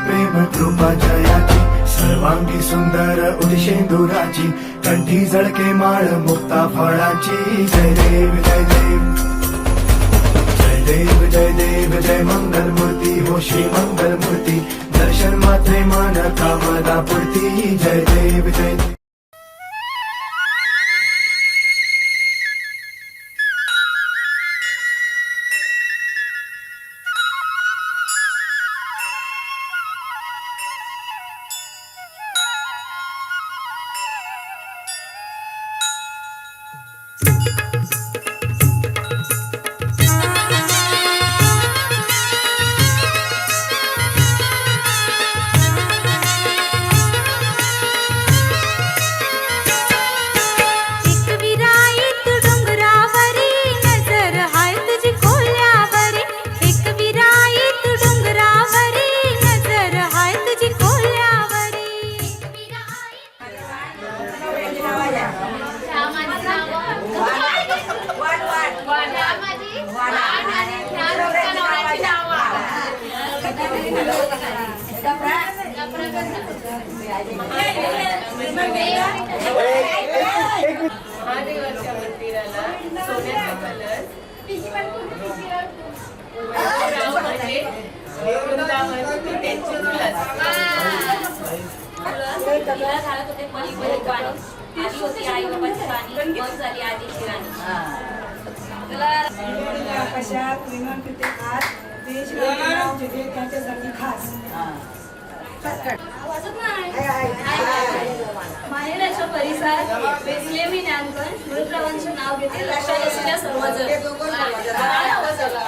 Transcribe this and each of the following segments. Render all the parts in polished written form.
प्रेम कृपा जयाची सर्वांगी सुंदर उदिशेंदुराची कंठी झळके माळ मुक्ता फळाची जय देव जय देव जय देव जय देव जय मंगल मूर्ती हो श्री मंगल मूर्ती दर्शन मात्रे मन कामना पूर्ती जय देव जय देव। महादेवाच्या मंदिराला सोन्याचा कलर माहेराच्या परिसरात बेसलेमी ज्ञानगण मृतरावांचे नाव घेते लक्षात असलेल्या सर्वजण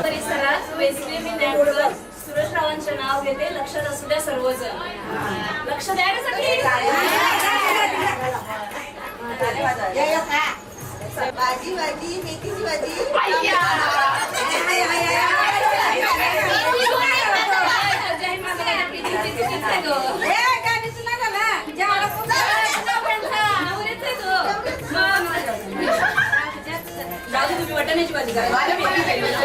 परिसरात बेसलेमी ज्ञानगण सुरेशरावांचे नाव घेते लक्षात असलेल्या सर्वजण लक्ष द्या का सगळे भाजी भाजी मेथीची भाजी तुम्ही वाटाण्याची भाजी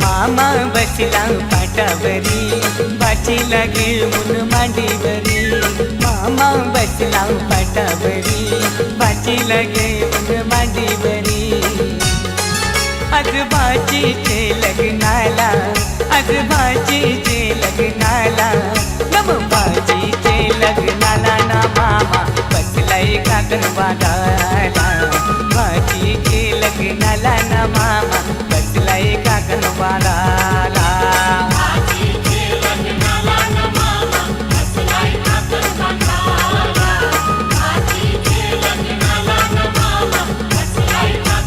मामा बसला पाटावरी बाचीला घेऊन मांडीवरी मामा बसला पाटावरी बाचीला घेऊन मांडीवरी आज बाचीचे लग्नाला आज बाचीचे लग्नाला नम बाचीचे लग्नाला ना मामा बसलाय काकणवाडाला बाचीचे लग्नाला ना मामा बसलाय काकणवाडाला Bye.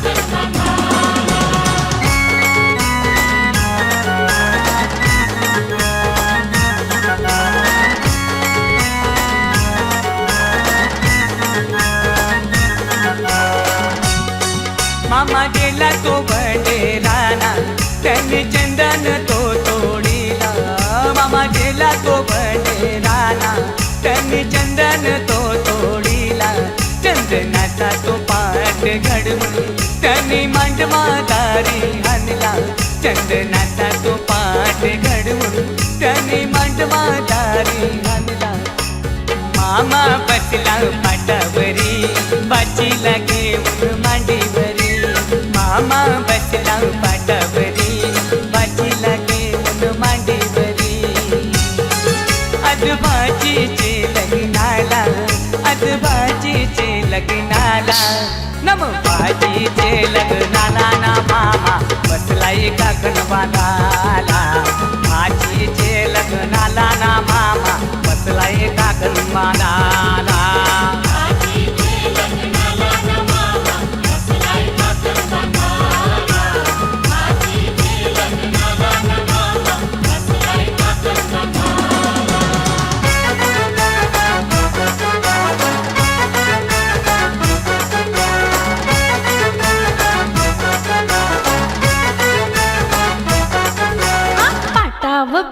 मामा गेला तो बडेराना त्यांनी चंदन तो तोडीला मामा गेला तो बडेराना त्यांनी चंदन तो तोडीला चंदनाचा तो पाठ घडवून त्यांनी मांडवा दारी आणला चंदनाचा तो पाठ घडवून त्यांनी मांडवा दारी आणला मामा बसला पाटावरी बाचीला घेऊन मांडीवरी मामा बसला पाटावरी बाचीला घेऊन मांडीवरी आजोबाजीचे लग्नाला आजोबाजीचे लग्नाला नम बाजीचे लग्नाला ना मामा बसलाय काकणवाला बाजीचे लग्नाला ना मामा बसलाय काकणवाला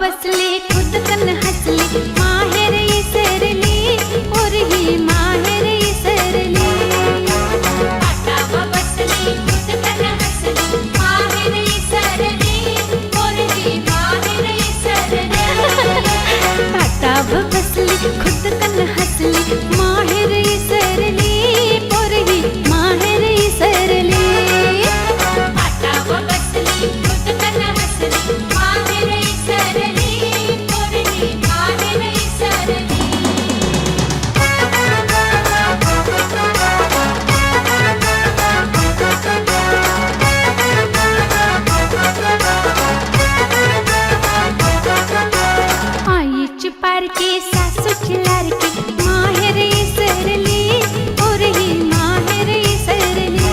बसली खुद कन हसली माहेर इसरली और ही माहेर इसरली पाटाव बसली खुद कन हसली माहेर इसरली और ही माहेर इसरली पाटाव बसली खुद कन हसली माहेर इसरली और ही माहेर इसरली पाटाव बसली खुद कन हसली माहेर इसरली आईची पारकी सासूची लारकी माहेर इसरली और ही माहेर इसरली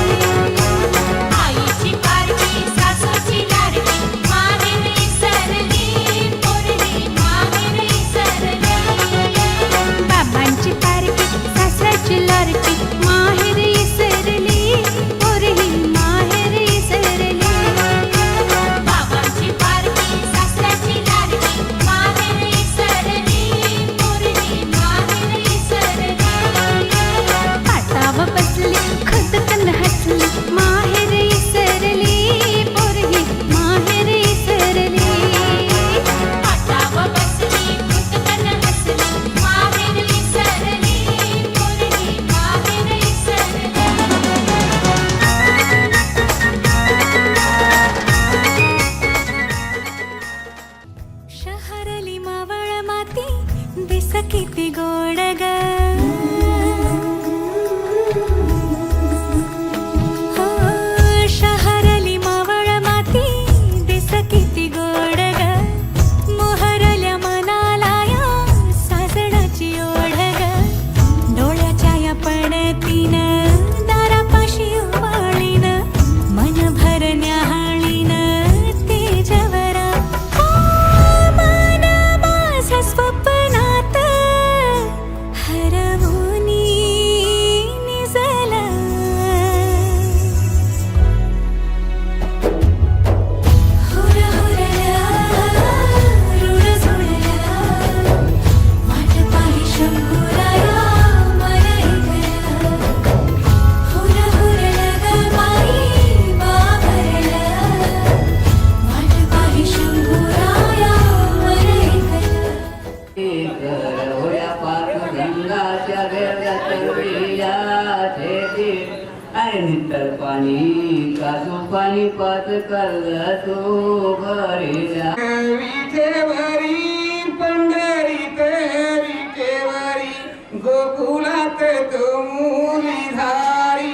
आईची पारकी सासूची लारकी माहेर इसरली और ही माहेर इसरली बाबांची पारकी सासऱ्याची लारकी माहेर इसरली और ही माहेर इसरली बाबांची पारकी सासऱ्याची लारकी माहेर इसरली और ही माहेर इसरली पाटाव बसली खुद कन हसली माहेर इसरली और ही माहेर इसरली पाटाव बसली खुद कन हसली माहेर इसरली और ही माहेर इसरली शहरली मावळ माती दिस किती गोड ग हो शहरली मावळ माती दिस किती गोड ग मोहरल्या मनाला या सासणाची ओढ ग डोळ्याच्या या पडतीन दारापाशी उभाळीन मन भर न्याहाळीन तेजवरा मन माझा स्वप्नात हरवूनी निजला हुर हुरला रुळ जुळला वाट पाही शंभुराया मला ऐकला हुर हुरला ग बाई बाबरला वाट पाही शंभुराया मला ऐकला होया पाच गंगाच्या वेळात वेळा ठेवी आणि नितर पाणी काजू पाणी पाच करला तो भरिला विठेवरी पंढरीत विठेवरी गोकुळात तो मुलीधारी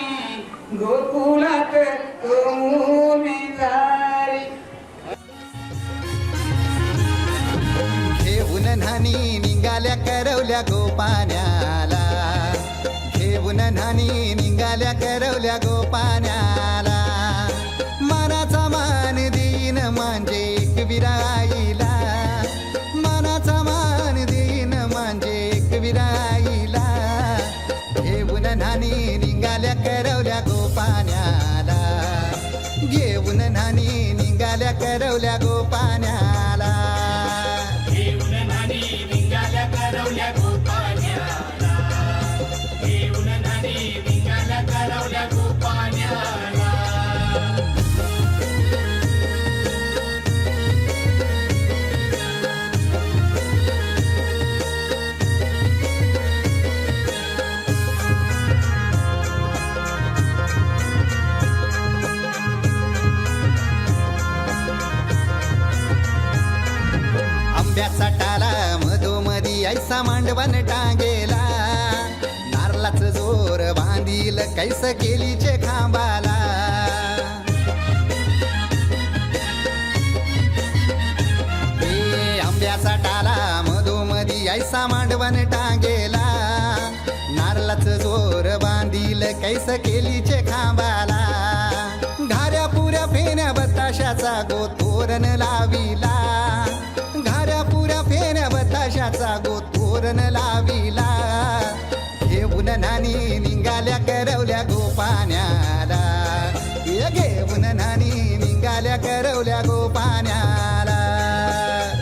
गोकुळात तो मुलीधारी घेऊन न्हाणी निघाल्या करवल्या गोपाण्याला घेऊन न्हाणी निघाल्या करवल्या गोपाण्याला मनाचा मान देईन म्हणजे एक विराईला मनाचा मान देईन म्हणजे एक विराईला घेऊन न्हाणी निघाल्या करवल्या गोपाण्याला नानी निघाल्या करवल्या गोपाण्याला घेऊन नानी निघाल्या करवल्या गोपाण्याला घेऊन नानी निघाल्या करवल्या गोपाण्याला आंब्याचा टाला मधोमधी ऐसा मांडवण टांगेला नारळाच जोर बांधील कैस केलीचे खांबाला आंब्याचा टाला मधोमधी ऐसा मांडवण टांगेला नारळाच जोर बांधील कैस केलीचे खांबाला घाऱ्या पुऱ्या फेण्या बताशाचा गोतोरण लाविला घाऱ्या पुऱ्या फेण्या बताशाचा गोतोरण लाविला घेऊन नानी निघाल्या करवल्या गोपाण्याला घेऊन नानी निघाल्या करवल्या गोपाण्याला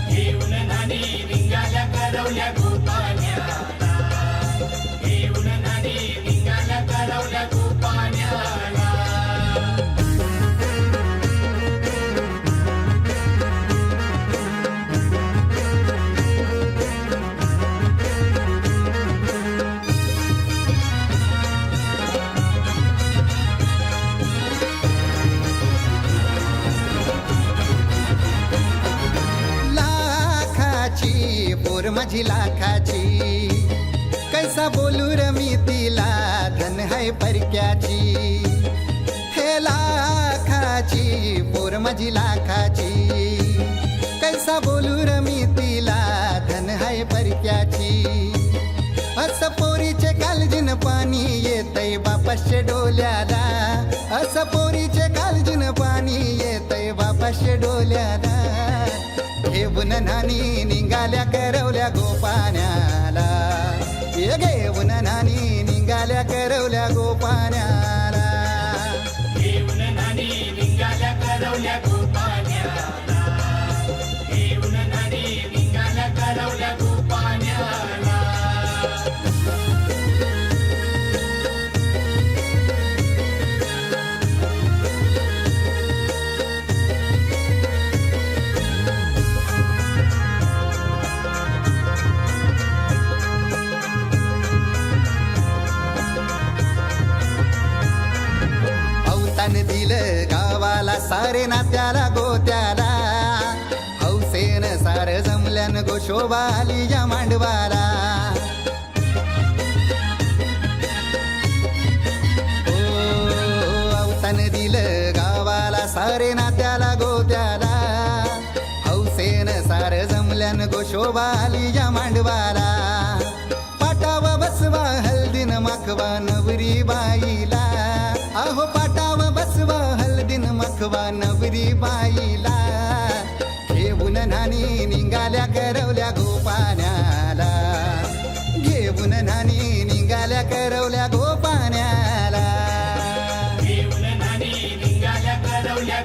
घेऊन नानी निघाल्या करवल्या गोपाण्याला घेऊन नानी निघाल्या करवल्या गोपाण्याला पोर माझी लाखाची कैसा बोलू र मी तिला धन है परक्याची हे लाखाची पोर माझी लाखाची कैसा बोलू र मी तिला धन है परक्याची अस पोरीचे कालजीन पाणी येतय बापाशे डोल्याला अस पोरीचे कालजीन पाणी येतय बापाशे डोल्याला घेऊन नानी निघाल्या करवल्या गोपाण्याला घेऊन नानी निघाल्या करवल्या गोपाण्याला घेऊन नानी निघाल्या करवल्या गोपाण्याला घेऊन नानी निघाल्या करवल्या गोपाण्याला दिलं गावाला सारे नात्याला गोत्याला हौसेन सार जमल्यान गोशोबा आली या मांडवाला अवतान दिलं गावाला सारे नात्याला गोत्याला हौसेन सार जमल्यान गोशोबा आली या मांडवाला पाटावा बसवा हल्दीन माखवा नवरी बाईला अहो पाटावा बसवा हल्दीन मखवा नवरी बाईला घेऊन नानी निघाल्या करवल्या गोपाण्याला घेऊन नानी निघाल्या करवल्या गोपाण्याला घेऊन नानी निघाल्या करवल्या